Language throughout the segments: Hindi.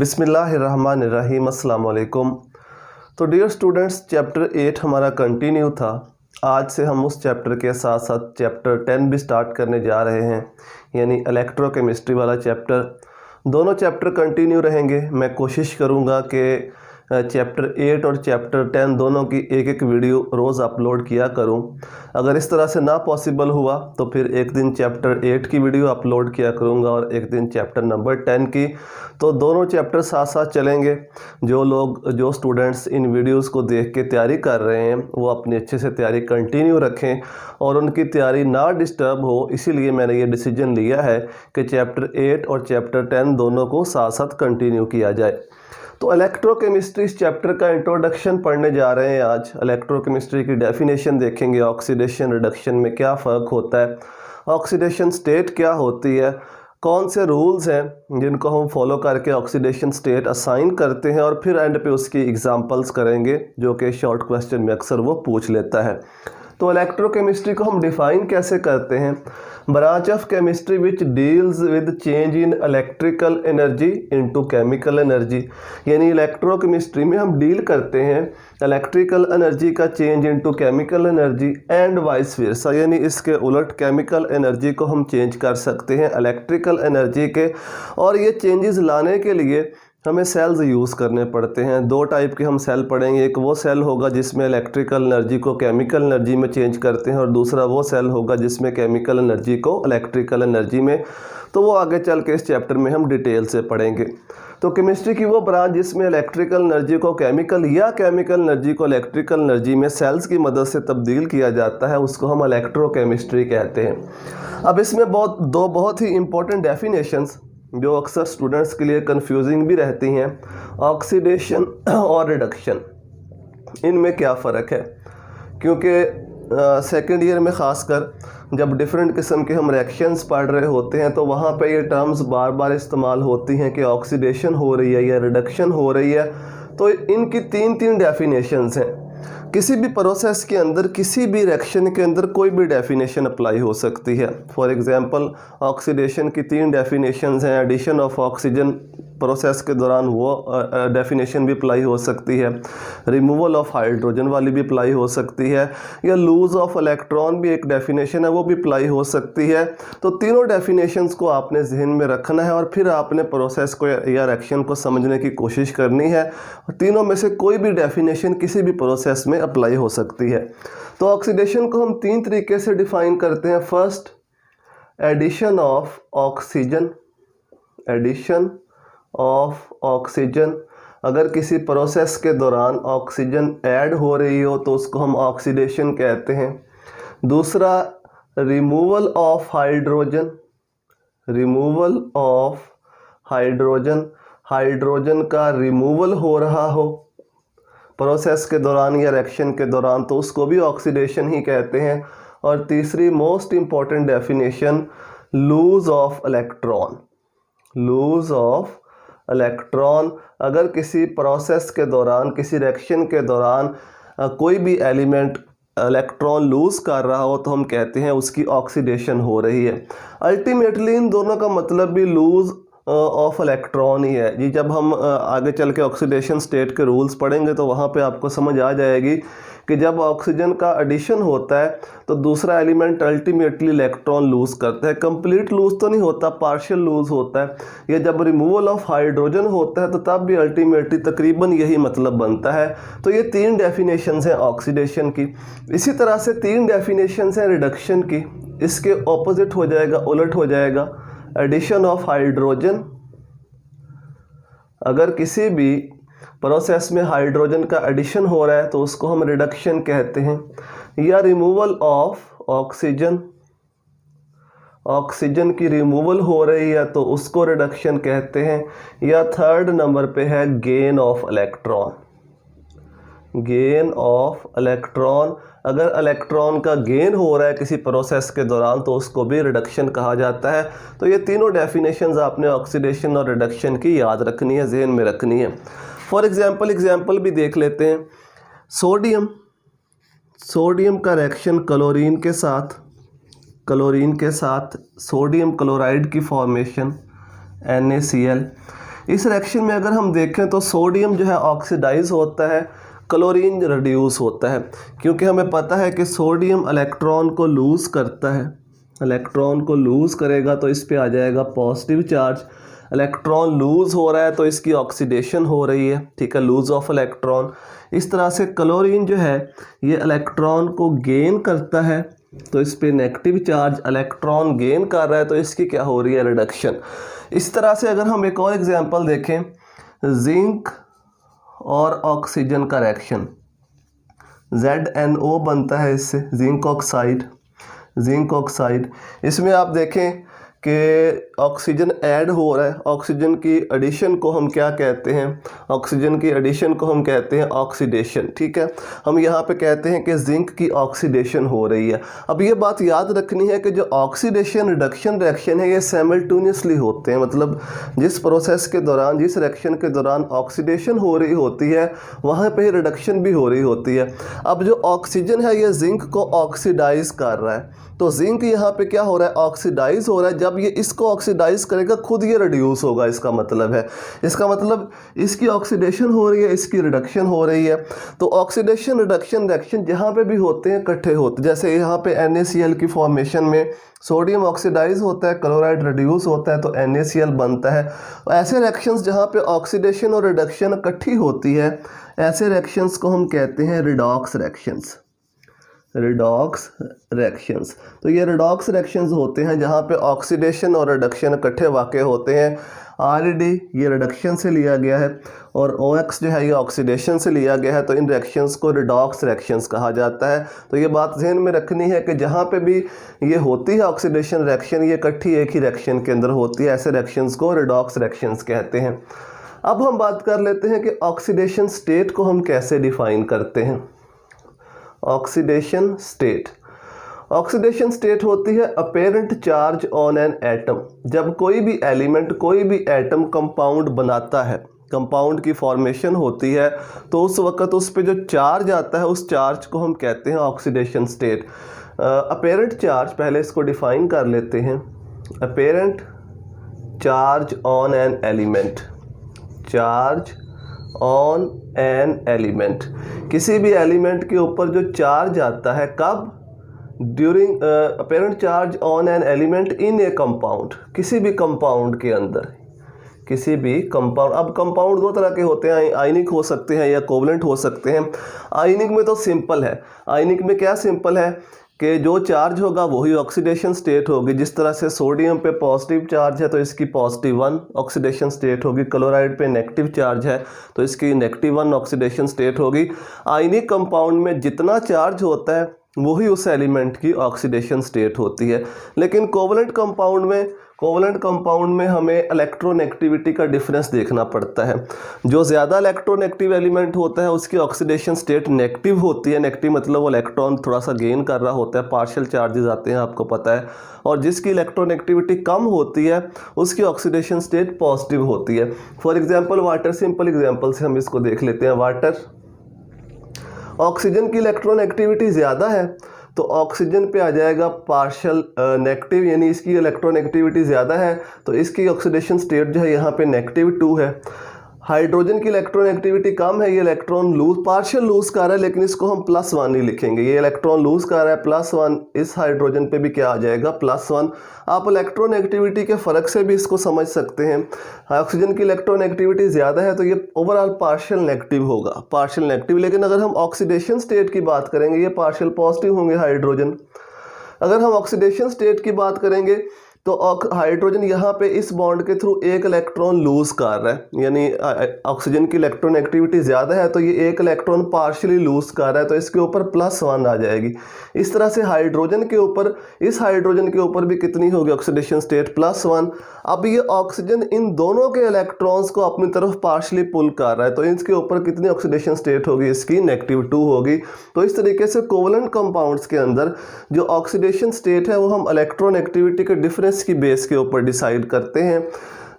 बिस्मिल्लाहिर्रहमानिर्रहीम, अस्सलाम वालेकुम। तो डियर स्टूडेंट्स, चैप्टर 8 हमारा कंटिन्यू था। आज से हम उस चैप्टर के साथ साथ चैप्टर 10 भी स्टार्ट करने जा रहे हैं, यानी इलेक्ट्रोकेमिस्ट्री वाला चैप्टर। दोनों चैप्टर कंटिन्यू रहेंगे। मैं कोशिश करूँगा कि चैप्टर 8 और चैप्टर 10 दोनों की एक एक वीडियो रोज़ अपलोड किया करूं। अगर इस तरह से ना पॉसिबल हुआ तो फिर एक दिन चैप्टर 8 की वीडियो अपलोड किया करूंगा और एक दिन चैप्टर नंबर 10 की। तो दोनों चैप्टर साथ साथ चलेंगे। जो स्टूडेंट्स इन वीडियोस को देख के तैयारी कर रहे हैं वो अपनी अच्छे से तैयारी कंटिन्यू रखें और उनकी तैयारी ना डिस्टर्ब हो, इसीलिए मैंने ये डिसीजन लिया है कि चैप्टर 8 और चैप्टर 10 दोनों को साथ साथ कंटिन्यू किया जाए। तो इलेक्ट्रोकेमिस्ट्री इस चैप्टर का इंट्रोडक्शन पढ़ने जा रहे हैं आज। इलेक्ट्रोकेमिस्ट्री की डेफिनेशन देखेंगे, ऑक्सीडेशन रिडक्शन में क्या फ़र्क होता है, ऑक्सीडेशन स्टेट क्या होती है, कौन से रूल्स हैं जिनको हम फॉलो करके ऑक्सीडेशन स्टेट असाइन करते हैं, और फिर एंड पे उसकी एग्जांपल्स करेंगे जो कि शॉर्ट क्वेश्चन में अक्सर वो पूछ लेता है। तो इलेक्ट्रोकेमिस्ट्री को हम डिफ़ाइन कैसे करते हैं? Branch of chemistry which deals with change in electrical energy into chemical energy, यानी इलेक्ट्रोकेमिस्ट्री में हम डील करते हैं इलेक्ट्रिकल एनर्जी का change into chemical energy and vice versa, यानी इसके उलट केमिकल एनर्जी को हम चेंज कर सकते हैं इलेक्ट्रिकल एनर्जी के। और ये चेंजेस लाने के लिए हमें सेल्स यूज़ करने पड़ते हैं। दो टाइप के हम सेल पढ़ेंगे। एक वो सेल होगा जिसमें इलेक्ट्रिकल एनर्जी को केमिकल एनर्जी में चेंज करते हैं, और दूसरा वो सेल होगा जिसमें केमिकल एनर्जी को इलेक्ट्रिकल एनर्जी में। तो वो आगे चल के इस चैप्टर में हम डिटेल से पढ़ेंगे। तो केमिस्ट्री की वो ब्रांच जिसमें इलेक्ट्रिकल एनर्जी को केमिकल या केमिकल एनर्जी को इलेक्ट्रिकल एनर्जी में सेल्स की मदद से तब्दील किया जाता है, उसको हम इलेक्ट्रोकेमिस्ट्री कहते हैं। अब इसमें दो बहुत ही इंपॉर्टेंट डेफिनेशंस जो अक्सर स्टूडेंट्स के लिए कंफ्यूजिंग भी रहती हैं, ऑक्सीडेशन और रिडक्शन, इनमें क्या फ़र्क है? क्योंकि सेकेंड ईयर में ख़ासकर जब डिफरेंट किस्म के हम रिएक्शंस पढ़ रहे होते हैं तो वहाँ पे ये टर्म्स बार बार इस्तेमाल होती हैं कि ऑक्सीडेशन हो रही है या रिडक्शन हो रही है। तो इनकी तीन डेफिनेशंस हैं। किसी भी प्रोसेस के अंदर, किसी भी रिएक्शन के अंदर कोई भी डेफिनेशन अप्लाई हो सकती है। फॉर एग्जांपल ऑक्सीडेशन की 3 डेफिनेशंस हैं। एडिशन ऑफ ऑक्सीजन प्रोसेस के दौरान वो डेफिनेशन भी अप्लाई हो सकती है, रिमूवल ऑफ हाइड्रोजन वाली भी अप्लाई हो सकती है, या लूज ऑफ इलेक्ट्रॉन भी एक डेफिनेशन है, वो भी अप्लाई हो सकती है। तो तीनों डेफिनेशंस को आपने जहन में रखना है और फिर आपने प्रोसेस को या रिएक्शन को समझने की कोशिश करनी है। तीनों में से कोई भी डेफिनेशन किसी भी प्रोसेस में अप्लाई हो सकती है। तो ऑक्सीडेशन को हम 3 तरीके से डिफाइन करते हैं। First, addition of oxygen. Addition of oxygen, अगर किसी प्रोसेस के दौरान ऑक्सीजन ऐड हो रही हो तो उसको हम ऑक्सीडेशन कहते हैं। दूसरा, removal of hydrogen. Removal of hydrogen, hydrogen का रिमूवल हो रहा हो प्रोसेस के दौरान या रिएक्शन के दौरान तो उसको भी ऑक्सीडेशन ही कहते हैं। और तीसरी most important definition, lose of electron. Lose of electron, अगर किसी प्रोसेस के दौरान, किसी रिएक्शन के दौरान कोई भी एलिमेंट इलेक्ट्रॉन लूज़ कर रहा हो तो हम कहते हैं उसकी ऑक्सीडेशन हो रही है। अल्टीमेटली इन दोनों का मतलब भी लूज़ ऑफ इलेक्ट्रॉन ही है जी। जब हम आगे चल के ऑक्सीडेशन स्टेट के रूल्स पढ़ेंगे तो वहाँ पे आपको समझ आ जाएगी कि जब ऑक्सीजन का एडिशन होता है तो दूसरा एलिमेंट अल्टीमेटली इलेक्ट्रॉन लूज़ करता है। कंप्लीट लूज़ तो नहीं होता, पार्शियल लूज़ होता है। या जब रिमूवल ऑफ हाइड्रोजन होता है तो तब भी अल्टीमेटली तकरीबन यही मतलब बनता है। तो ये 3 डेफिनेशंस हैं ऑक्सीडेशन की। इसी तरह से 3 डेफिनेशंस हैं रिडक्शन की। इसके ऑपोजिट हो जाएगा, उलट हो जाएगा, एडिशन ऑफ हाइड्रोजन। अगर किसी भी प्रोसेस में हाइड्रोजन का एडिशन हो रहा है तो उसको हम रिडक्शन कहते हैं। या रिमूवल ऑफ ऑक्सीजन, ऑक्सीजन की रिमूवल हो रही है तो उसको रिडक्शन कहते हैं। या थर्ड नंबर पे है gain of electron. Gain of electron, अगर इलेक्ट्रॉन का गेन हो रहा है किसी प्रोसेस के दौरान तो उसको भी रिडक्शन कहा जाता है। तो ये तीनों डेफिनेशंस आपने ऑक्सीडेशन और रिडक्शन की याद रखनी है, जहन में रखनी है। फॉर एग्जांपल भी देख लेते हैं। सोडियम, सोडियम का रिएक्शन क्लोरीन के साथ सोडियम क्लोराइड की फॉर्मेशन NaCl, इस रिएक्शन में अगर हम देखें तो सोडियम जो है ऑक्सीडाइज होता है, क्लोरीन रिड्यूस होता है, क्योंकि हमें पता है कि सोडियम इलेक्ट्रॉन को लूज़ करता है, इलेक्ट्रॉन को लूज़ करेगा तो इस पे आ जाएगा पॉजिटिव चार्ज। इलेक्ट्रॉन लूज़ हो रहा है तो इसकी ऑक्सीडेशन हो रही है, ठीक है, लूज़ ऑफ इलेक्ट्रॉन। इस तरह से क्लोरीन जो है ये इलेक्ट्रॉन को गेन करता है तो इस पे नेगेटिव चार्ज, इलेक्ट्रॉन गेन कर रहा है तो इसकी क्या हो रही है, रिडक्शन। इस तरह से अगर हम एक और एग्जांपल देखें, जिंक और ऑक्सीजन का रिएक्शन, ZnO बनता है इससे, जिंक ऑक्साइड, जिंक ऑक्साइड। इसमें आप देखें कि ऑक्सीजन ऐड हो रहा है, ऑक्सीजन की एडिशन को हम क्या कहते हैं, ऑक्सीजन की एडिशन को हम कहते हैं ऑक्सीडेशन, ठीक है। हम यहाँ पे कहते हैं कि जिंक की ऑक्सीडेशन हो रही है। अब ये बात याद रखनी है कि जो ऑक्सीडेशन रिडक्शन रिएक्शन है ये साइमल्टेनियसली होते हैं, मतलब जिस प्रोसेस के दौरान, जिस रिएक्शन के दौरान ऑक्सीडेशन हो रही होती है वहाँ पे रिडक्शन भी हो रही होती है। अब जो ऑक्सीजन है ये जिंक को ऑक्सीडाइज कर रहा है, तो जिंक यहाँ पे क्या हो रहा है, ऑक्सीडाइज हो रहा है। जब ये इसको ऑक्सीडाइज करेगा खुद ये रिड्यूस होगा, इसका मतलब है, इसका मतलब इसकी ऑक्सीडेशन हो रही है, इसकी रिडक्शन हो रही है। तो ऑक्सीडेशन रिडक्शन रिएक्शन जहाँ पे भी होते हैं इकट्ठे होते हैं। जैसे यहाँ पे NaCl की फॉर्मेशन में सोडियम ऑक्सीडाइज होता है, क्लोराइड रिड्यूस होता है तो NaCl बनता है। ऐसे रिएक्शंस जहाँ पे ऑक्सीडेशन और रिडक्शन इकट्ठी होती है, ऐसे रिएक्शंस को हम कहते हैं रिडॉक्स रिएक्शंस, रिडॉक्स रिएक्शंस। तो ये रिडॉक्स रिएक्शंस होते हैं जहाँ पे ऑक्सीडेशन और रिडक्शन इकट्ठे वाक़ होते हैं। RD ये रिडक्शन से लिया गया है और OX जो है ये ऑक्सीडेशन से लिया गया है, तो इन रिएक्शंस को रिडॉक्स रिएक्शंस कहा जाता है। तो ये बात ध्यान में रखनी है कि जहाँ पे भी ये होती है ऑक्सीडेशन रिएक्शन, ये इकट्ठी एक ही रिएक्शन के अंदर होती है, ऐसे रिएक्शंस को रिडॉक्स रिएक्शंस कहते हैं। अब हम बात कर लेते हैं कि ऑक्सीडेशन स्टेट को हम कैसे डिफ़ाइन करते हैं। ऑक्सीडेशन स्टेट, ऑक्सीडेशन स्टेट होती है apparent charge on an atom. जब कोई भी एलिमेंट, कोई भी एटम कंपाउंड बनाता है, कंपाउंड की फॉर्मेशन होती है, तो उस वक़्त उस पर जो चार्ज आता है उस चार्ज को हम कहते हैं ऑक्सीडेशन स्टेट। अपेरेंट चार्ज, पहले इसको डिफ़ाइन कर लेते हैं। Apparent charge on an element, charge on an element, किसी भी एलिमेंट के ऊपर जो चार्ज आता है, कब, during apparent charge on an element in A compound, किसी भी कंपाउंड के अंदर, किसी भी कंपाउंड। अब कंपाउंड दो तरह के होते हैं, आयनिक हो सकते हैं या कोवलेंट हो सकते हैं। आयनिक में तो सिंपल है, आयनिक में क्या सिंपल है कि जो चार्ज होगा वही ऑक्सीडेशन स्टेट होगी। जिस तरह से सोडियम पे पॉजिटिव चार्ज है तो इसकी +1 ऑक्सीडेशन स्टेट होगी, क्लोराइड पे नेगेटिव चार्ज है तो इसकी -1 ऑक्सीडेशन स्टेट होगी। आयनिक कंपाउंड में जितना चार्ज होता है वही उस एलिमेंट की ऑक्सीडेशन स्टेट होती है। लेकिन कोवलेंट कंपाउंड में हमें इलेक्ट्रोनेगेटिविटी का डिफरेंस देखना पड़ता है। जो ज़्यादा इलेक्ट्रोनेगेटिव एलिमेंट होता है उसकी ऑक्सीडेशन स्टेट नेगेटिव होती है। नेगेटिव मतलब वो इलेक्ट्रॉन थोड़ा सा गेन कर रहा होता है, पार्शियल चार्जेस आते हैं, आपको पता है। और जिसकी इलेक्ट्रोनेगेटिविटी कम होती है उसकी ऑक्सीडेशन स्टेट पॉजिटिव होती है। For example water, simple example से हम इसको देख लेते हैं। वाटर, ऑक्सीजन की इलेक्ट्रोनेगेटिविटी ज़्यादा है तो ऑक्सीजन पे आ जाएगा पार्शियल नेगेटिव, यानी इसकी इलेक्ट्रोनेगेटिविटी ज़्यादा है तो इसकी ऑक्सीडेशन स्टेट जो है यहाँ पे -2 है। हाइड्रोजन की इलेक्ट्रोनेगेटिविटी कम है, ये इलेक्ट्रॉन लूज, पार्शियल लूज कर रहा है, लेकिन इसको हम +1 नहीं लिखेंगे। ये इलेक्ट्रॉन लूज कर रहा है +1, इस हाइड्रोजन पे भी क्या आ जाएगा, +1। आप इलेक्ट्रोनेगेटिविटी के फ़र्क से भी इसको समझ सकते हैं। ऑक्सीजन की इलेक्ट्रोनेगेटिविटी ज़्यादा है तो ये ओवरऑल पार्शियल नेगेटिव होगा, पार्शियल नेगेटिव। लेकिन अगर हम ऑक्सीडेशन स्टेट की बात करेंगे ये पार्शियल पॉजिटिव होंगे हाइड्रोजन। अगर हम ऑक्सीडेशन स्टेट की बात करेंगे तो हाइड्रोजन यहाँ पे इस बॉन्ड के थ्रू एक इलेक्ट्रॉन लूज कर रहा है, यानी ऑक्सीजन की इलेक्ट्रोनेगेटिविटी ज़्यादा है तो ये एक इलेक्ट्रॉन पार्शियली लूज कर रहा है तो इसके ऊपर +1 आ जाएगी। इस तरह से हाइड्रोजन के ऊपर, इस हाइड्रोजन के ऊपर भी कितनी होगी ऑक्सीडेशन स्टेट, +1। अब ये ऑक्सीजन इन दोनों के इलेक्ट्रॉन्स को अपनी तरफ पार्शियली पुल कर रहा है तो इसके ऊपर कितनी ऑक्सीडेशन स्टेट होगी, इसकी -2 होगी। तो इस तरीके से कोवलेंट कंपाउंड्स के अंदर जो ऑक्सीडेशन स्टेट है वो हम इलेक्ट्रोनेगेटिविटी के डिफरेंस की बेस के ऊपर डिसाइड करते हैं।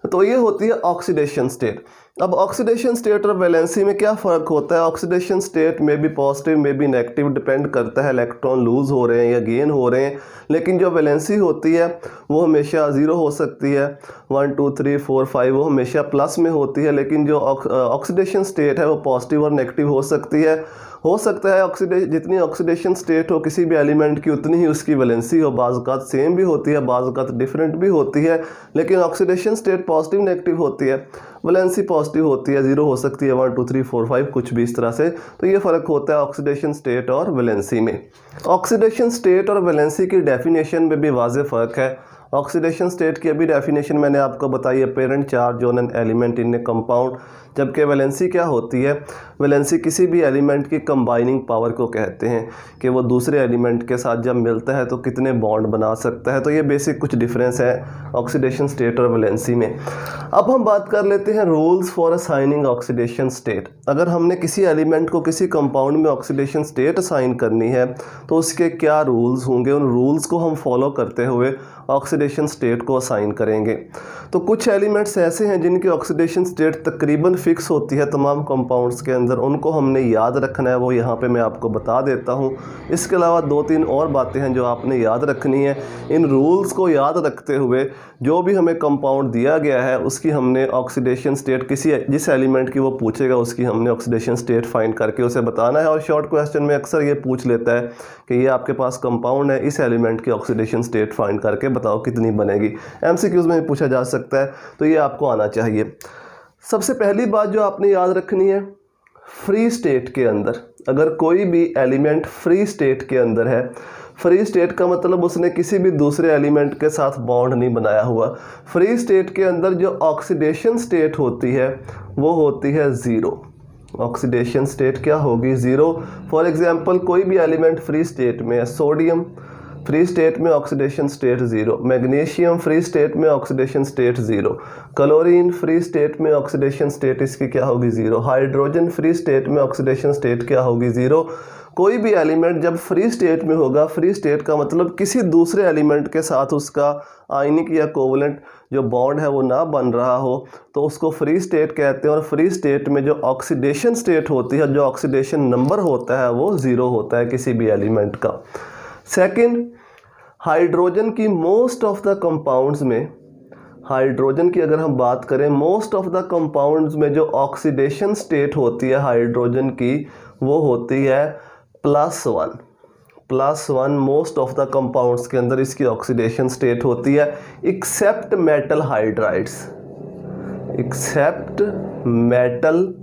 तो ये होती है ऑक्सीडेशन स्टेट। अब ऑक्सीडेशन स्टेट और वैलेंसी में क्या फ़र्क होता है? ऑक्सीडेशन स्टेट में भी पॉजिटिव में भी नेगेटिव, डिपेंड करता है इलेक्ट्रॉन लूज़ हो रहे हैं या गेन हो रहे हैं। लेकिन जो वैलेंसी होती है वो हमेशा 0 हो सकती है, 1 2 3 4 5 वो हमेशा प्लस में होती है। लेकिन जो ऑक्सीडेशन स्टेट है वो पॉजिटिव और नेगेटिव हो सकती है। हो सकता है जितनी ऑक्सीडेशन स्टेट हो किसी भी एलिमेंट की उतनी ही उसकी वैलेंसी हो, बाज़ औक़ात सेम भी होती है, बाज़ औक़ात डिफरेंट भी होती है। लेकिन ऑक्सीडेशन स्टेट पॉजिटिव नेगेटिव होती है, वैलेंसी पॉजिटिव होती है, 0 हो सकती है, 1 2 3 4 5 कुछ भी इस तरह से। तो ये फ़र्क होता है ऑक्सीडेशन स्टेट और वैलेंसी में। ऑक्सीडेशन स्टेट और वैलेंसी की डेफिनेशन में भी वाज़ेह फ़र्क है। ऑक्सीडेशन स्टेट की अभी डेफिनेशन मैंने आपको बताई, apparent charge on an element in A compound. जबकि वैलेंसी क्या होती है? वैलेंसी किसी भी एलिमेंट की कंबाइनिंग पावर को कहते हैं कि वो दूसरे एलिमेंट के साथ जब मिलता है तो कितने बॉन्ड बना सकता है। तो ये बेसिक कुछ डिफरेंस है ऑक्सीडेशन स्टेट और वैलेंसी में। अब हम बात कर लेते हैं rules for assigning oxidation state. अगर हमने किसी एलिमेंट को किसी कंपाउंड में ऑक्सीडेशन स्टेट असाइन करनी है तो उसके क्या रूल्स होंगे, उन रूल्स को हम फॉलो करते हुए ऑक्सीडेशन स्टेट को असाइन करेंगे। तो कुछ एलिमेंट्स ऐसे हैं जिनकी ऑक्सीडेशन स्टेट तकरीबन फिक्स होती है तमाम कंपाउंड्स के अंदर, उनको हमने याद रखना है, वो यहाँ पे मैं आपको बता देता हूँ। इसके अलावा 2-3 और बातें हैं जो आपने याद रखनी है। इन रूल्स को याद रखते हुए जो भी हमें कंपाउंड दिया गया है उसकी हमने ऑक्सीडेशन स्टेट जिस एलिमेंट की वो पूछेगा उसकी हमने ऑक्सीडेशन स्टेट फाइंड करके उसे बताना है। और शॉर्ट क्वेश्चन में अक्सर ये पूछ लेता है कि ये आपके पास कंपाउंड है, इस एलिमेंट की ऑक्सीडेशन स्टेट फाइंड करके बताओ कितनी बनेगी। MCQs में पूछा जा सकता है, तो ये आपको आना चाहिए। सबसे पहली बात जो आपने याद रखनी है, फ्री स्टेट के अंदर अगर कोई भी एलिमेंट फ्री स्टेट के अंदर है, फ्री स्टेट का मतलब उसने किसी भी दूसरे एलिमेंट के साथ बॉन्ड नहीं बनाया हुआ। फ्री स्टेट के अंदर जो ऑक्सीडेशन स्टेट होती है वो होती है 0। ऑक्सीडेशन स्टेट क्या होगी? 0। फॉर एग्जांपल कोई भी एलिमेंट फ्री स्टेट में है, सोडियम फ्री स्टेट में oxidation state 0, magnesium free state में oxidation state 0, chlorine free state में ऑक्सीडेशन स्टेट इसकी क्या होगी? 0। हाइड्रोजन फ्री स्टेट में ऑक्सीडेशन स्टेट क्या होगी? 0। कोई भी एलिमेंट जब फ्री स्टेट में होगा, फ्री स्टेट का मतलब किसी दूसरे एलिमेंट के साथ उसका आयनिक या कोवलेंट जो बॉन्ड है वो ना बन रहा हो, तो उसको फ्री स्टेट कहते हैं। और फ्री स्टेट में जो ऑक्सीडेशन स्टेट होती है, जो ऑक्सीडेशन नंबर होता है वो 0 होता है किसी भी एलिमेंट का। सेकंड, हाइड्रोजन की मोस्ट ऑफ द कंपाउंड्स में, हाइड्रोजन की अगर हम बात करें, मोस्ट ऑफ द कंपाउंड्स में जो ऑक्सीडेशन स्टेट होती है हाइड्रोजन की वो होती है +1। +1 मोस्ट ऑफ द कंपाउंड्स के अंदर इसकी ऑक्सीडेशन स्टेट होती है, except metal hydrides. Except metal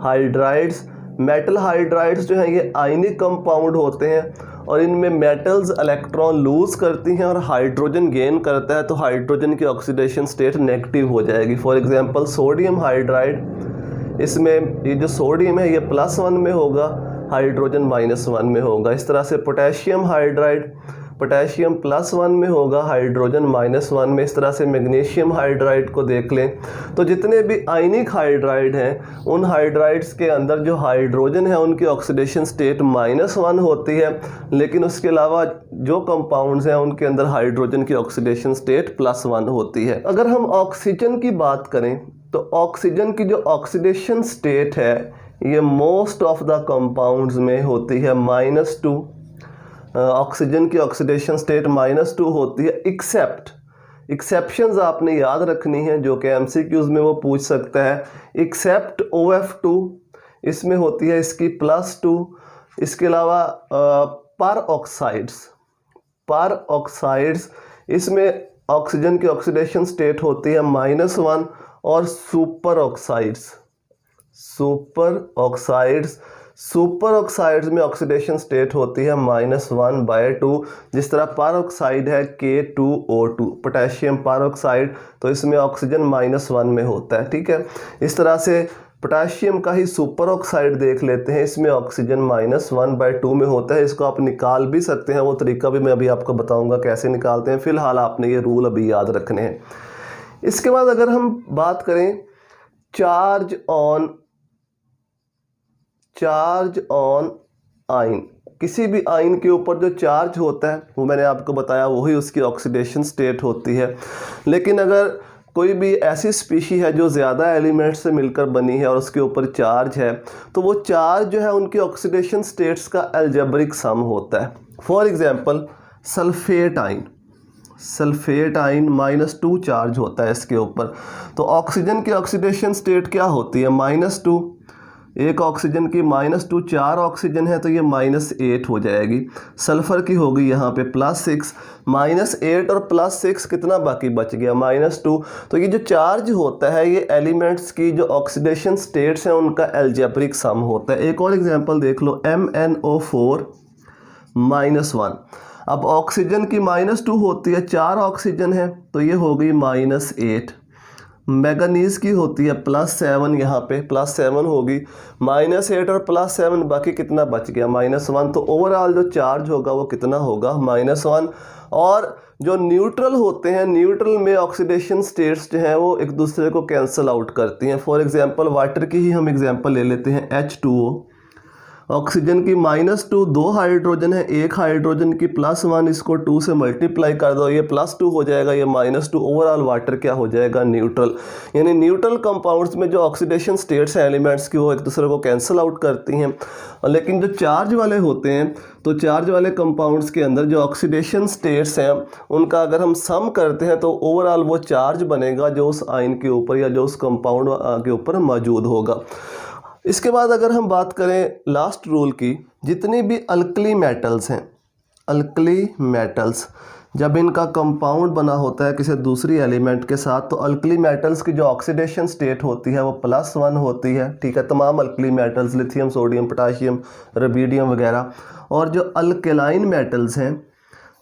hydrides. Metal hydrides जो हैं ये आयनिक कंपाउंड होते हैं और इनमें मेटल्स इलेक्ट्रॉन लूज करती हैं और हाइड्रोजन गेन करता है, तो हाइड्रोजन की ऑक्सीडेशन स्टेट नेगेटिव हो जाएगी। फॉर एग्जांपल सोडियम हाइड्राइड, इसमें ये जो सोडियम है ये +1 में होगा, हाइड्रोजन -1 में होगा। इस तरह से पोटेशियम हाइड्राइड, पोटेशियम +1 में होगा, हाइड्रोजन -1 में। इस तरह से मैग्नीशियम हाइड्राइड को देख लें तो जितने भी आयनिक हाइड्राइड हैं उन हाइड्राइड्स के अंदर जो हाइड्रोजन है उनकी ऑक्सीडेशन स्टेट -1 होती है, लेकिन उसके अलावा जो कंपाउंड्स हैं उनके अंदर हाइड्रोजन की ऑक्सीडेशन स्टेट +1 होती है। अगर हम ऑक्सीजन की बात करें तो ऑक्सीजन की जो ऑक्सीडेशन स्टेट है ये मोस्ट ऑफ द कंपाउंड्स में होती है -2। ऑक्सीजन की ऑक्सीडेशन स्टेट -2 होती है, एक्सेप्शंस आपने याद रखनी है जो कि MCQs में वो पूछ सकता है। एक्सेप्ट OF2, इसमें होती है इसकी +2। इसके अलावा पर ऑक्साइड्स इसमें ऑक्सीजन की ऑक्सीडेशन स्टेट होती है -1। और सुपर ऑक्साइड्स में ऑक्सीडेशन स्टेट होती है -1/2। जिस तरह पर ऑक्साइड है K2O2, पोटेशियम पर ऑक्साइड, तो इसमें ऑक्सीजन -1 में होता है। ठीक है, इस तरह से पोटेशियम का ही सुपर ऑक्साइड देख लेते हैं, इसमें ऑक्सीजन -1/2 में होता है। इसको आप निकाल भी सकते हैं, वो तरीका भी मैं अभी आपको बताऊंगा कैसे निकालते हैं। फिलहाल आपने ये रूल अभी याद रखने हैं। इसके बाद अगर हम बात करें चार्ज ऑन आयन, किसी भी आयन के ऊपर जो चार्ज होता है वो मैंने आपको बताया वही उसकी ऑक्सीडेशन स्टेट होती है। लेकिन अगर कोई भी ऐसी स्पीशी है जो ज़्यादा एलिमेंट्स से मिलकर बनी है और उसके ऊपर चार्ज है, तो वो चार्ज जो है उनकी ऑक्सीडेशन स्टेट्स का अलजेब्रिक सम होता है। For example sulphate ion -2 charge होता है इसके ऊपर, तो ऑक्सीजन की ऑक्सीडेशन स्टेट क्या होती है -2, एक ऑक्सीजन की -2, 4 ऑक्सीजन है तो ये -8 हो जाएगी। सल्फ़र की होगी यहाँ पे +6, -8 और +6 कितना बाकी बच गया -2। तो ये जो चार्ज होता है ये एलिमेंट्स की जो ऑक्सीडेशन स्टेट्स हैं उनका अलजेब्रिक सम होता है। एक और एग्जांपल देख लो, MnO4 -1। अब ऑक्सीजन की -2 होती है, 4 ऑक्सीजन है तो ये हो गई -8। मैंगनीज़ की होती है +7, यहाँ पे +7 होगी, -8 और +7 बाकी कितना बच गया -1। तो ओवरऑल जो चार्ज होगा वो कितना होगा -1। और जो न्यूट्रल होते हैं, न्यूट्रल में ऑक्सीडेशन स्टेट्स जो हैं वो एक दूसरे को कैंसिल आउट करती हैं। फॉर एग्जांपल वाटर की ही हम एग्जांपल ले लेते हैं, H2O। ऑक्सीजन की -2, 2 हाइड्रोजन है, एक हाइड्रोजन की +1, इसको 2 से मल्टीप्लाई कर दो, ये +2 हो जाएगा, ये -2। ओवरऑल वाटर क्या हो जाएगा, न्यूट्रल। यानी न्यूट्रल कंपाउंड्स में जो ऑक्सीडेशन स्टेट्स हैं एलिमेंट्स की वो एक दूसरे को कैंसिल आउट करती हैं। लेकिन जो चार्ज वाले होते हैं, तो चार्ज वाले कंपाउंड्स के अंदर जो ऑक्सीडेशन स्टेट्स हैं उनका अगर हम सम करते हैं तो ओवरऑल वो चार्ज बनेगा जो उस आयन के ऊपर या जो उस कंपाउंड के ऊपर मौजूद होगा। इसके बाद अगर हम बात करें लास्ट रूल की, जितनी भी अल्कली मेटल्स हैं, अल्कली मेटल्स जब इनका कंपाउंड बना होता है किसी दूसरी एलिमेंट के साथ, तो अल्कली मेटल्स की जो ऑक्सीडेशन स्टेट होती है वो +1 होती है। ठीक है, तमाम alkali metals, lithium, sodium, potassium, rubidium वगैरह। और जो अल्कलाइन मेटल्स हैं,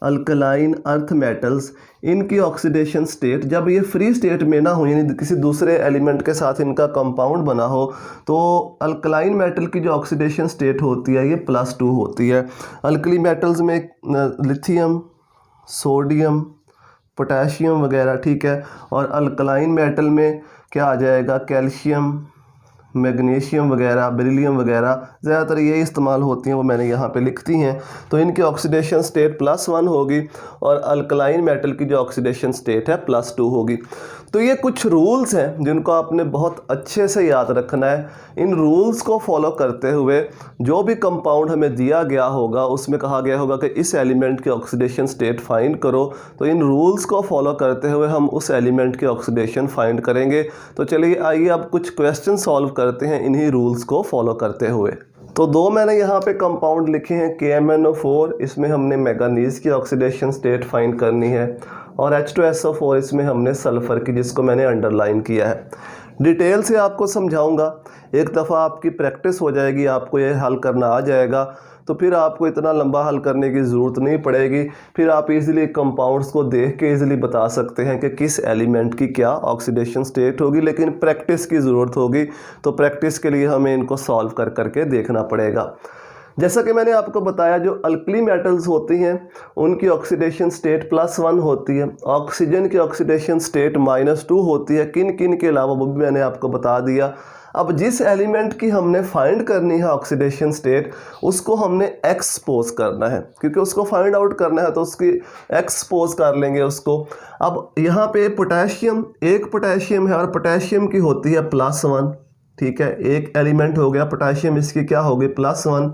अल्कलाइन अर्थ मेटल्स, इनकी ऑक्सीडेशन स्टेट जब ये फ्री स्टेट में ना हो, यानी किसी दूसरे एलिमेंट के साथ इनका कंपाउंड बना हो, तो अल्कलाइन मेटल की जो ऑक्सीडेशन स्टेट होती है ये +2 होती है। अल्कली मेटल्स में लिथियम, सोडियम, पोटेशियम वगैरह, ठीक है। और अल्कलाइन मेटल में क्या आ जाएगा, कैल्शियम, मैग्नीशियम वगैरह, बेरिलियम वगैरह, ज़्यादातर ये इस्तेमाल होती हैं, वो मैंने यहाँ पे लिखती हैं। तो इनकी ऑक्सीडेशन स्टेट +1 होगी और अल्कलाइन मेटल की जो ऑक्सीडेशन स्टेट है +2 होगी। तो ये कुछ रूल्स हैं जिनको आपने बहुत अच्छे से याद रखना है। इन रूल्स को फॉलो करते हुए जो भी कंपाउंड हमें दिया गया होगा उसमें कहा गया होगा कि इस एलिमेंट की ऑक्सीडेशन स्टेट फाइंड करो, तो इन रूल्स को फॉलो करते हुए हम उस एलिमेंट की ऑक्सीडेशन फाइंड करेंगे। तो चलिए आइए अब कुछ क्वेश्चन सॉल्व करते हैं इन्हीं रूल्स को फॉलो करते हुए। तो 2 मैंने यहाँ पे कंपाउंड लिखे हैं, KMnO4, इसमें हमने मैंगनीज़ की ऑक्सीडेशन स्टेट फाइंड करनी है, और H2SO4 इसमें हमने सल्फ़र की, जिसको मैंने अंडरलाइन किया है। डिटेल से आपको समझाऊंगा, एक दफ़ा आपकी प्रैक्टिस हो जाएगी, आपको ये हल करना आ जाएगा, तो फिर आपको इतना लंबा हल करने की ज़रूरत नहीं पड़ेगी। फिर आप इजीली कंपाउंड्स को देख के इजीली बता सकते हैं कि किस एलिमेंट की क्या ऑक्सीडेशन स्टेट होगी, लेकिन प्रैक्टिस की ज़रूरत होगी। तो प्रैक्टिस के लिए हमें इनको सॉल्व कर करके देखना पड़ेगा। जैसा कि मैंने आपको बताया, जो अल्कली मेटल्स होती हैं उनकी ऑक्सीडेशन स्टेट +1 होती है, ऑक्सीजन की ऑक्सीडेशन स्टेट -2 होती है। किन किन के अलावा वो भी मैंने आपको बता दिया। अब जिस एलिमेंट की हमने फाइंड करनी है ऑक्सीडेशन स्टेट, उसको हमने एक्सपोज करना है, क्योंकि उसको फाइंड आउट करना है तो उसकी एक्सपोज कर लेंगे उसको। अब यहाँ पे पोटेशियम, एक पोटेशियम है और पोटेशियम की होती है +1, ठीक है, एक एलिमेंट हो गया पोटेशियम, इसकी क्या होगी +1।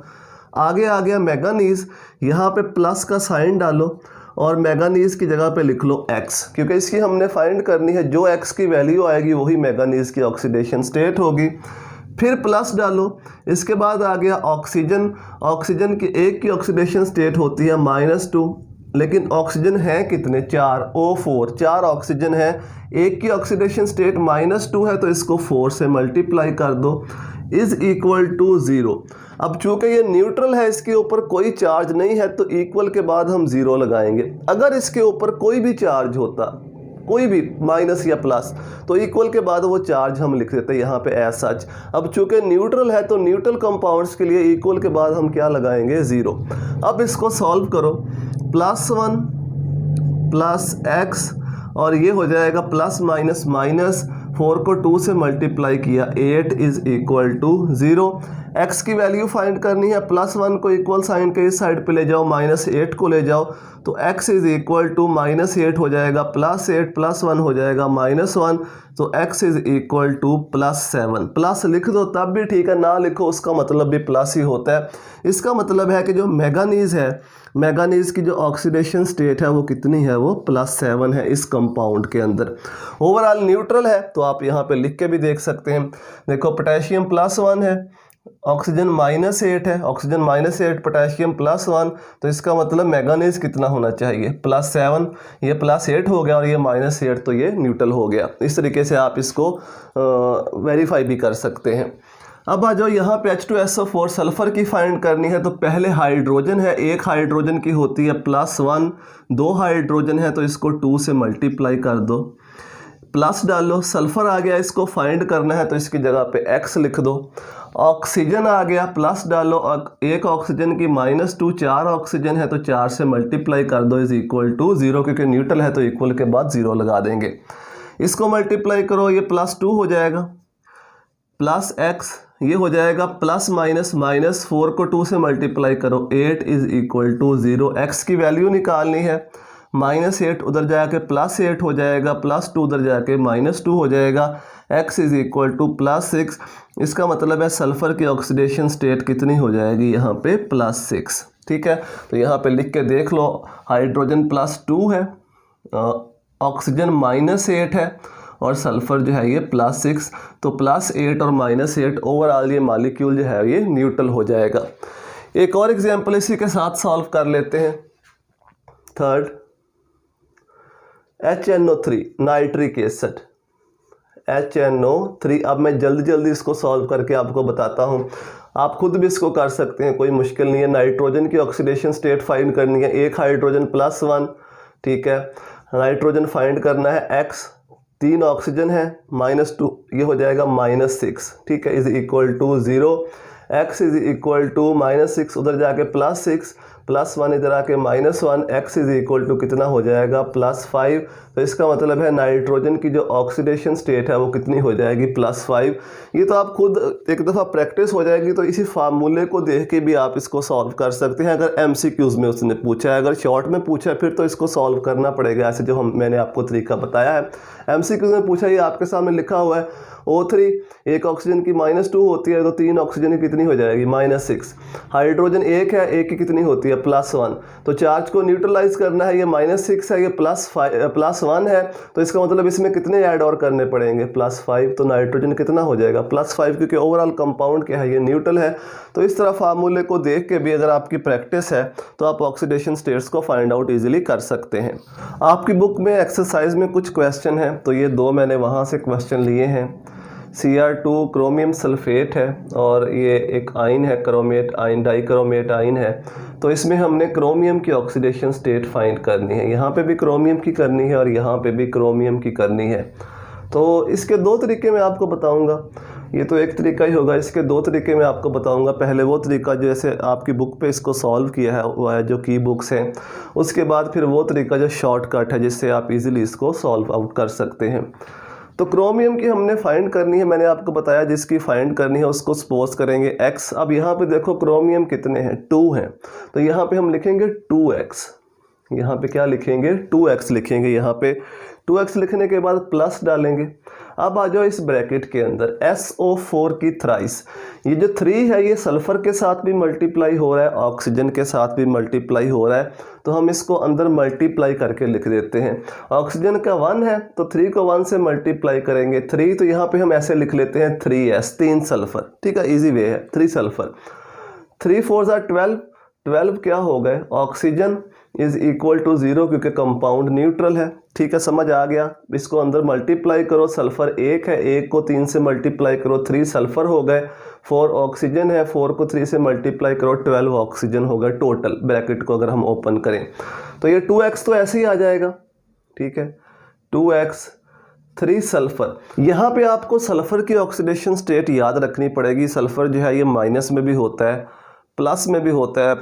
आगे आ गया मैंगनीज़, यहाँ पे प्लस का साइन डालो और मैंगनीज़ की जगह पे लिख लो X, क्योंकि इसकी हमने फाइंड करनी है, जो X की वैल्यू आएगी वही मैंगनीज़ की ऑक्सीडेशन स्टेट होगी। फिर प्लस डालो। इसके बाद आ गया ऑक्सीजन, ऑक्सीजन की एक की ऑक्सीडेशन स्टेट होती है -2, लेकिन ऑक्सीजन है कितने, 4, O4, 4 ऑक्सीजन है, एक की ऑक्सीडेशन स्टेट -2 है, तो इसको 4 से मल्टीप्लाई कर दो, इज़ इक्वल टू 0। अब चूंकि ये न्यूट्रल है, इसके ऊपर कोई चार्ज नहीं है, तो इक्वल के बाद हम 0 लगाएंगे। अगर इसके ऊपर कोई भी चार्ज होता, कोई भी माइनस या प्लस, तो इक्वल के बाद वो चार्ज हम लिख देते हैं यहाँ पे एज सच। अब चूंकि न्यूट्रल है तो न्यूट्रल कंपाउंड्स के लिए इक्वल के बाद हम क्या लगाएंगे, 0। अब इसको सॉल्व करो, +1 + x और ये हो जाएगा प्लस माइनस माइनस, 4 को 2 से मल्टीप्लाई किया, 8 इज इक्वल टू 0। x की वैल्यू फाइंड करनी है, +1 को इक्वल साइन के इस साइड पे ले जाओ, -8 को ले जाओ, तो x इज इक्वल टू -8 हो जाएगा, +8 +1 हो जाएगा -1, तो x is equal to +7। Plus लिख दो तब भी ठीक है, ना लिखो उसका मतलब भी प्लस ही होता है। इसका मतलब है कि जो मैंगनीज है, मैंगनीज की जो ऑक्सीडेशन स्टेट है वो कितनी है, वो +7 है इस कंपाउंड के अंदर। ओवरऑल न्यूट्रल है, तो आप यहाँ पे लिख के भी देख सकते हैं। देखो पोटेशियम +1 है, ऑक्सीजन -8 है, ऑक्सीजन -8 पोटेशियम +1, तो इसका मतलब मैंगनीज कितना होना चाहिए, +7। ये +8 हो गया और ये -8, तो ये न्यूट्रल हो गया। इस तरीके से आप इसको वेरीफाई भी कर सकते हैं। अब आ जाओ यहाँ पे H2SO4 सल्फर की फाइंड करनी है, तो पहले हाइड्रोजन है, एक हाइड्रोजन की होती है +1, 2 हाइड्रोजन है तो इसको 2 से मल्टीप्लाई कर दो, प्लस डालो, सल्फर आ गया, इसको फाइंड करना है तो इसकी जगह पे x लिख दो। ऑक्सीजन आ गया, प्लस डालो, एक ऑक्सीजन की -2, 4 ऑक्सीजन है तो 4 से मल्टीप्लाई कर दो, इज इक्वल टू 0, क्योंकि न्यूट्रल है तो इक्वल के बाद 0 लगा देंगे। इसको मल्टीप्लाई करो, ये +2 हो जाएगा, प्लस x ये हो जाएगा, प्लस माइनस 4 को 2 से मल्टीप्लाई करो, 8 इज इक्वल टू 0। x की वैल्यू निकालनी है, -8 उधर जाके +8 हो जाएगा, +2 उधर जाके -2 हो जाएगा, x इज इक्वल टू +6। इसका मतलब है सल्फर की ऑक्सीडेशन स्टेट कितनी हो जाएगी यहाँ पे, +6। ठीक है, तो यहाँ पे लिख के देख लो, हाइड्रोजन +2 है, ऑक्सीजन -8 है और सल्फर जो है ये +6, तो +8 और -8 ओवरऑल ये मॉलिक्यूल जो है ये न्यूट्रल हो जाएगा। एक और एग्जांपल इसी के साथ सॉल्व कर लेते हैं। Third, HNO3 nitric acid, HNO3। अब मैं जल्दी इसको सॉल्व करके आपको बताता हूँ, आप खुद भी इसको कर सकते हैं, कोई मुश्किल नहीं है। नाइट्रोजन की ऑक्सीडेशन स्टेट फाइंड करनी है, एक हाइड्रोजन +1, ठीक है, नाइट्रोजन फाइंड करना है, x 3 ऑक्सीजन है, -2 ये हो जाएगा -6, ठीक है, is equal to 0। x is equal to -6 उधर जाके +6, +1 इधर आके -1, x इज इक्वल टू कितना हो जाएगा, +5। तो इसका मतलब है नाइट्रोजन की जो ऑक्सीडेशन स्टेट है वो कितनी हो जाएगी, +5। ये तो आप खुद एक दफ़ा प्रैक्टिस हो जाएगी तो इसी फार्मूले को देख के भी आप इसको सॉल्व कर सकते हैं। अगर MCQs में उसने पूछा है, अगर शॉर्ट में पूछा है फिर तो इसको सॉल्व करना पड़ेगा, ऐसे जो मैंने आपको तरीका बताया है। MCQs में पूछा, ये आपके सामने लिखा हुआ है, O3 एक ऑक्सीजन की -2 होती है तो 3 ऑक्सीजन की कितनी हो जाएगी, -6। हाइड्रोजन एक है, एक की कितनी होती है, +1। तो चार्ज को न्यूट्रलाइज करना है, ये -6 है, ये +1 है, तो इसका मतलब इसमें कितने ऐड और करने पड़ेंगे, +5। तो नाइट्रोजन कितना हो जाएगा, +5, क्योंकि ओवरऑल कंपाउंड क्या है, ये न्यूट्रल है। तो इस तरह फार्मूले को देख के भी अगर आपकी प्रैक्टिस है तो आप ऑक्सीडेशन स्टेट्स को फाइंड आउट ईजिली कर सकते हैं। आपकी बुक में एक्सरसाइज में कुछ क्वेश्चन है, तो ये 2 मैंने वहाँ से क्वेश्चन लिए हैं। Cr2 क्रोमियम सल्फेट है और ये एक आयन है, क्रोमेट आयन, डाइक्रोमेट आयन है। तो इसमें हमने क्रोमियम की ऑक्सीडेशन स्टेट फाइंड करनी है, यहाँ पे भी क्रोमियम की करनी है और यहाँ पे भी क्रोमियम की करनी है। तो इसके 2 तरीके मैं आपको बताऊंगा, ये तो एक तरीका ही होगा, इसके 2 तरीके मैं आपको बताऊंगा। पहले वो तरीका जैसे आपकी बुक पे इसको सॉल्व किया है वो है, जो की बुक्स हैं, उसके बाद फिर वो तरीका जो शॉर्टकट है जिससे आप इजीली इसको सॉल्व आउट कर सकते हैं। तो क्रोमियम की हमने फाइंड करनी है, मैंने आपको बताया जिसकी फाइंड करनी है उसको सपोज करेंगे x। अब यहाँ पे देखो क्रोमियम कितने हैं, 2 हैं, तो यहाँ पे हम लिखेंगे 2x, यहाँ पे क्या लिखेंगे, 2x लिखेंगे। यहाँ पे 2x लिखने के बाद प्लस डालेंगे। अब आ जाओ इस ब्रैकेट के अंदर SO4 की थ्राइस, ये जो 3 है ये सल्फर के साथ भी मल्टीप्लाई हो रहा है, ऑक्सीजन के साथ भी मल्टीप्लाई हो रहा है, तो हम इसको अंदर मल्टीप्लाई करके लिख देते हैं। ऑक्सीजन का 1 है तो 3 को 1 से मल्टीप्लाई करेंगे, 3, तो यहाँ पे हम ऐसे लिख लेते हैं 3s, 3 सल्फर, ठीक है, इजी वे है, 3 सल्फर। 3 4 12, 12 क्या हो गए, ऑक्सीजन इज इक्वल टू 0, क्योंकि कंपाउंड न्यूट्रल है, ठीक है, समझ आ गया। इसको अंदर मल्टीप्लाई करो, सल्फर 1 है, 1 को 3 से मल्टीप्लाई करो, 3 सल्फर हो गए, 4 ऑक्सीजन है, 4 को 3 से मल्टीप्लाई करो, 12 ऑक्सीजन हो गए टोटल। ब्रैकेट को अगर हम ओपन करें तो ये 2x तो ऐसे ही आ जाएगा, ठीक है, 2x 3 सल्फर। यहाँ पे आपको सल्फर की ऑक्सीडेशन स्टेट याद रखनी पड़ेगी। सल्फर जो है ये माइनस में भी होता है, प्लस में भी होता है,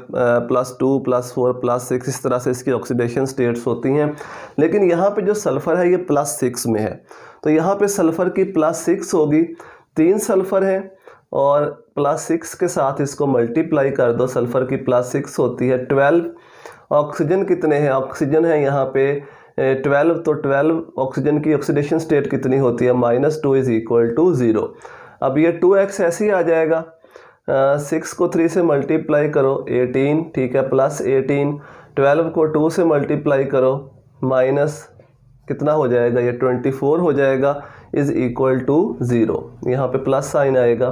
+2 +4 +6 इस तरह से इसकी ऑक्सीडेशन स्टेट्स होती हैं। लेकिन यहाँ पे जो सल्फ़र है ये +6 में है, तो यहाँ पे सल्फ़र की +6 होगी, 3 सल्फ़र है और +6 के साथ इसको मल्टीप्लाई कर दो, सल्फ़र की +6 होती है 12। ऑक्सीजन कितने हैं, ऑक्सीजन है यहाँ पे 12, तो 12 ऑक्सीजन की ऑक्सीडेशन स्टेट कितनी होती है, -2 = 0। अब ये 2x ऐसे ही आ जाएगा, 6 को 3 से मल्टीप्लाई करो 18, ठीक है, +18, 12 को 2 से मल्टीप्लाई करो माइनस कितना हो जाएगा, ये 24 हो जाएगा, = 0। यहाँ पे प्लस साइन आएगा।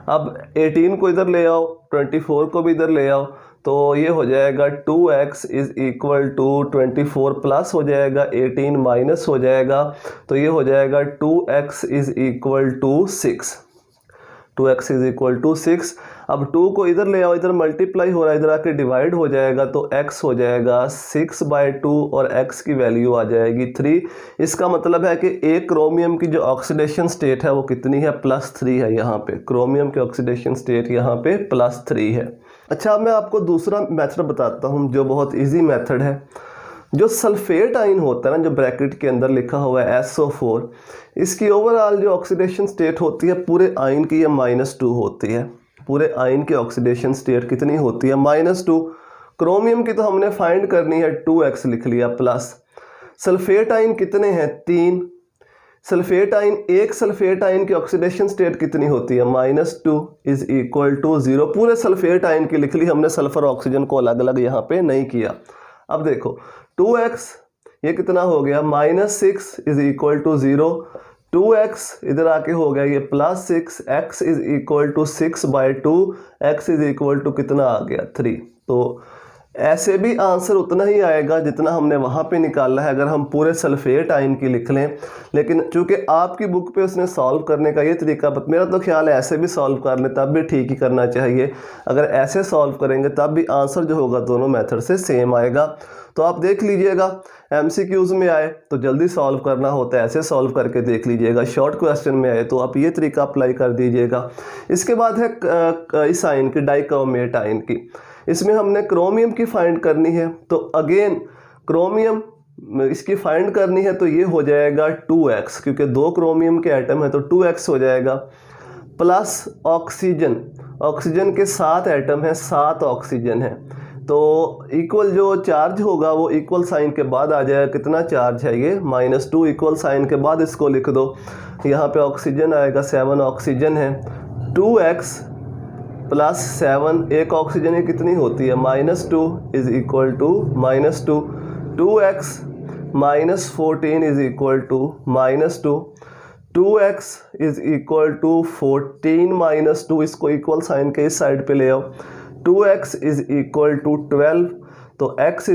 अब 18 को इधर ले आओ, 24 को भी इधर ले आओ, तो ये हो जाएगा 2x = 24 प्लस हो जाएगा 18 माइनस हो जाएगा, तो ये हो जाएगा 2x = 6। 2x = 6। अब 2 को इधर ले आओ, इधर मल्टीप्लाई हो रहा है, इधर आके डिवाइड हो जाएगा, तो x हो जाएगा 6/2 और x की वैल्यू आ जाएगी 3। इसका मतलब है कि एक क्रोमियम की जो ऑक्सीडेशन स्टेट है वो कितनी है, +3 है। यहाँ पे क्रोमियम की ऑक्सीडेशन स्टेट यहाँ पे +3 है। अच्छा, अब मैं आपको दूसरा मेथड बताता हूँ जो बहुत ईजी मेथड है। जो सल्फेट आयन होता है ना, जो ब्रैकेट के अंदर लिखा हुआ है SO4, इसकी ओवरऑल जो ऑक्सीडेशन स्टेट होती है पूरे आयन की, ये -2 होती है। पूरे आयन की ऑक्सीडेशन स्टेट कितनी होती है, -2। क्रोमियम की तो हमने फाइंड करनी है, 2x लिख लिया प्लस। सल्फेट आयन कितने हैं, 3। सल्फेट आयन, एक सल्फेट आयन की ऑक्सीडेशन स्टेट कितनी होती है, -2 = 0। पूरे सल्फेट आयन की लिख ली हमने, सल्फर ऑक्सीजन को अलग अलग यहाँ पे नहीं किया। अब देखो 2x ये कितना हो गया, -6 = 0। 2x इधर आके हो गया ये +6, x = 6/2, x कितना आ गया, 3। तो ऐसे भी आंसर उतना ही आएगा जितना हमने वहाँ पे निकाला है अगर हम पूरे सल्फेट आयन की लिख लें। लेकिन चूंकि आपकी बुक पे उसने सॉल्व करने का ये तरीका, मेरा तो ख्याल है ऐसे भी सॉल्व कर ले तब भी ठीक ही करना चाहिए। अगर ऐसे सॉल्व करेंगे तब भी आंसर जो होगा दोनों मेथड से सेम आएगा। तो आप देख लीजिएगा, MCQs में आए तो जल्दी सॉल्व करना होता है, ऐसे सॉल्व करके देख लीजिएगा। शॉर्ट क्वेश्चन में आए तो आप ये तरीका अप्लाई कर दीजिएगा। इसके बाद है इस आयन की, डाइक्रोमेट आयन की। इसमें हमने क्रोमियम की फाइंड करनी है, तो अगेन क्रोमियम इसकी फाइंड करनी है, तो ये हो जाएगा 2x, क्योंकि 2 क्रोमियम के एटम है तो 2x हो जाएगा, प्लस ऑक्सीजन, ऑक्सीजन के 7 एटम है, 7 ऑक्सीजन है, तो इक्वल जो चार्ज होगा वो इक्वल साइन के बाद आ जाएगा। कितना चार्ज है ये, -2, इक्वल साइन के बाद इसको लिख दो। यहाँ पे ऑक्सीजन आएगा, 7 ऑक्सीजन है, 2x + 7, एक ऑक्सीजन ये कितनी होती है, -2 = -2, 2x -14 = -2, 2x = 14 - 2, इसको इक्वल साइन के इस साइड पे ले आओ, 2x = 12, तो x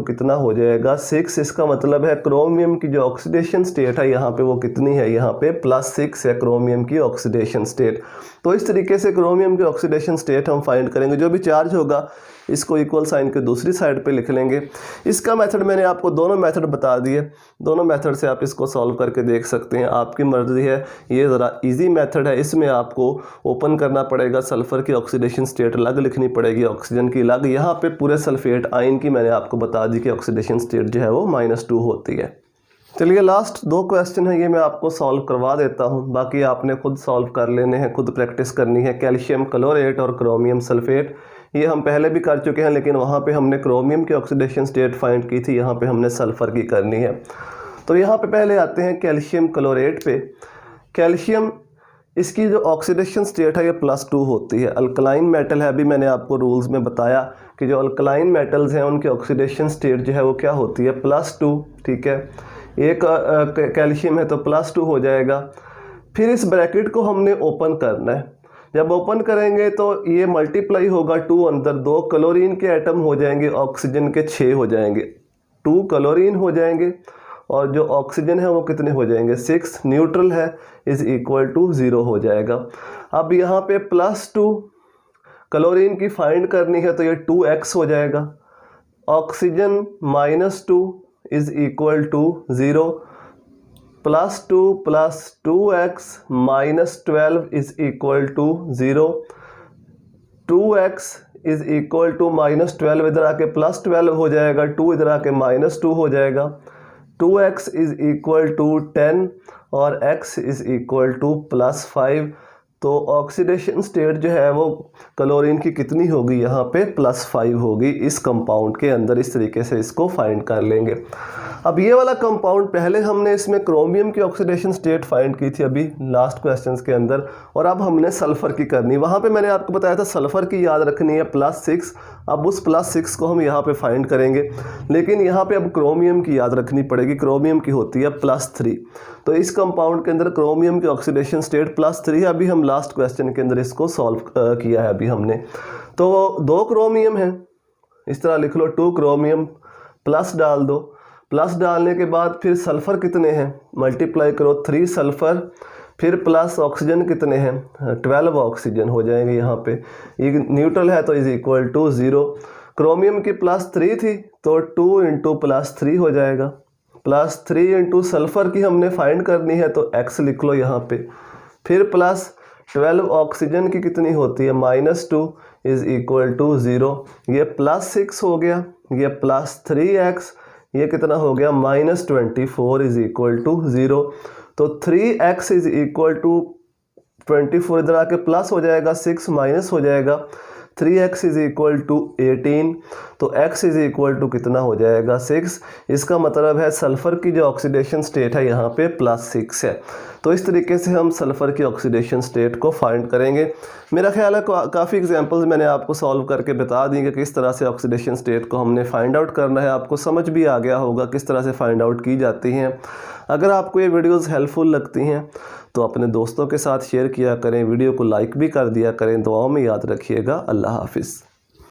कितना हो जाएगा, 6। इसका मतलब है क्रोमियम की जो ऑक्सीडेशन स्टेट है यहाँ पे वो कितनी है, यहाँ पे +6 है क्रोमियम की ऑक्सीडेशन स्टेट। तो इस तरीके से क्रोमियम की ऑक्सीडेशन स्टेट हम फाइंड करेंगे। जो भी चार्ज होगा इसको इक्वल साइन के दूसरी साइड पे लिख लेंगे। इसका मेथड मैंने आपको दोनों मेथड बता दिए, दोनों मेथड से आप इसको सॉल्व करके देख सकते हैं, आपकी मर्जी है। ये ज़रा इजी मेथड है, इसमें आपको ओपन करना पड़ेगा, सल्फ़र की ऑक्सीडेशन स्टेट अलग लिखनी पड़ेगी, ऑक्सीजन की अलग। यहाँ पे पूरे सल्फेट आयन की मैंने आपको बता दी कि ऑक्सीडेशन स्टेट जो है वो -2 होती है। चलिए लास्ट 2 क्वेश्चन है, ये मैं आपको सॉल्व करवा देता हूँ, बाकी आपने खुद सॉल्व कर लेने हैं, खुद प्रैक्टिस करनी है। कैल्शियम क्लोरेट और क्रोमियम सल्फेट, ये हम पहले भी कर चुके हैं, लेकिन वहाँ पे हमने क्रोमियम की ऑक्सीडेशन स्टेट फाइंड की थी, यहाँ पे हमने सल्फ़र की करनी है। तो यहाँ पे पहले आते हैं कैल्शियम क्लोरेट पे। कैल्शियम, इसकी जो ऑक्सीडेशन स्टेट है ये +2 होती है। अल्कलाइन मेटल है, अभी मैंने आपको रूल्स में बताया कि जो अल्कलाइन मेटल्स हैं उनकी ऑक्सीडेशन स्टेट जो है वो क्या होती है, +2, ठीक है। एक कैल्शियम है तो +2 हो जाएगा। फिर इस ब्रैकेट को हमने ओपन करना है, जब ओपन करेंगे तो ये मल्टीप्लाई होगा 2 अंदर, 2 क्लोरीन के एटम हो जाएंगे, ऑक्सीजन के 6 हो जाएंगे, 2 क्लोरीन हो जाएंगे और जो ऑक्सीजन है वो कितने हो जाएंगे, 6, न्यूट्रल है, = 0 हो जाएगा। अब यहाँ पे +2 क्लोरीन की फाइंड करनी है तो ये 2x हो जाएगा, oxygen -2 = 0, +2 + 2x - 12 = 0, 2x is equal to -12, इधर आके +12 हो जाएगा, 2 इधर आके -2 हो जाएगा, 2x इज़ इक्वल टू 10 और x इज़ इक्वल टू +5। तो ऑक्सीडेशन स्टेट जो है वो क्लोरीन की कितनी होगी, यहाँ पे +5 होगी इस कंपाउंड के अंदर। इस तरीके से इसको फाइंड कर लेंगे। अब ये वाला कंपाउंड पहले हमने इसमें क्रोमियम की ऑक्सीडेशन स्टेट फाइंड की थी अभी लास्ट क्वेश्चंस के अंदर, और अब हमने सल्फ़र की करनी। वहाँ पे मैंने आपको बताया था सल्फ़र की याद रखनी है +6, अब उस +6 को हम यहाँ पे फाइंड करेंगे, लेकिन यहाँ पे अब क्रोमियम की याद रखनी पड़ेगी। क्रोमियम की होती है +3, तो इस कंपाउंड के अंदर क्रोमियम की ऑक्सीडेशन स्टेट +3 है। अभी हम लास्ट क्वेश्चन के अंदर इसको सॉल्व किया है अभी हमने। तो 2 क्रोमियम है, इस तरह लिख लो 2 क्रोमियम, प्लस डाल दो, प्लस डालने के बाद फिर सल्फ़र कितने हैं, मल्टीप्लाई करो 3 सल्फ़र, फिर प्लस ऑक्सीजन कितने हैं, 12 ऑक्सीजन हो जाएंगे यहाँ पे। ये न्यूट्रल है तो इज़ इक्वल टू 0। क्रोमियम की +3 थी तो 2 इंटू +3 हो जाएगा, +3 इंटू सल्फ़र की हमने फाइंड करनी है तो x लिख लो यहाँ पे, फिर प्लस 12 ऑक्सीजन की कितनी होती है, -2 इज़ इक्वल टू 0। ये +6 हो गया, ये +3x, ये कितना हो गया -24 इज़ इक्वल टू 0। तो 3x इज़ इक्वल टू 24, इधर आके प्लस हो जाएगा, 6 माइनस हो जाएगा, 3x इज़ इक्वल टू 18। तो x इज़ इक्वल टू कितना हो जाएगा 6। इसका मतलब है सल्फ़र की जो ऑक्सीडेशन स्टेट है यहाँ पे +6 है। तो इस तरीके से हम सल्फ़र की ऑक्सीडेशन स्टेट को फाइंड करेंगे। मेरा ख्याल है काफ़ी एग्जांपल्स मैंने आपको सॉल्व करके बता दी कि किस तरह से ऑक्सीडेशन स्टेट को हमने फाइंड आउट करना है। आपको समझ भी आ गया होगा किस तरह से फाइंड आउट की जाती हैं। अगर आपको ये वीडियोज़ हेल्पफुल लगती हैं तो अपने दोस्तों के साथ शेयर किया करें, वीडियो को लाइक भी कर दिया करें। दुआओं में याद रखिएगा। अल्लाह हाफिज़।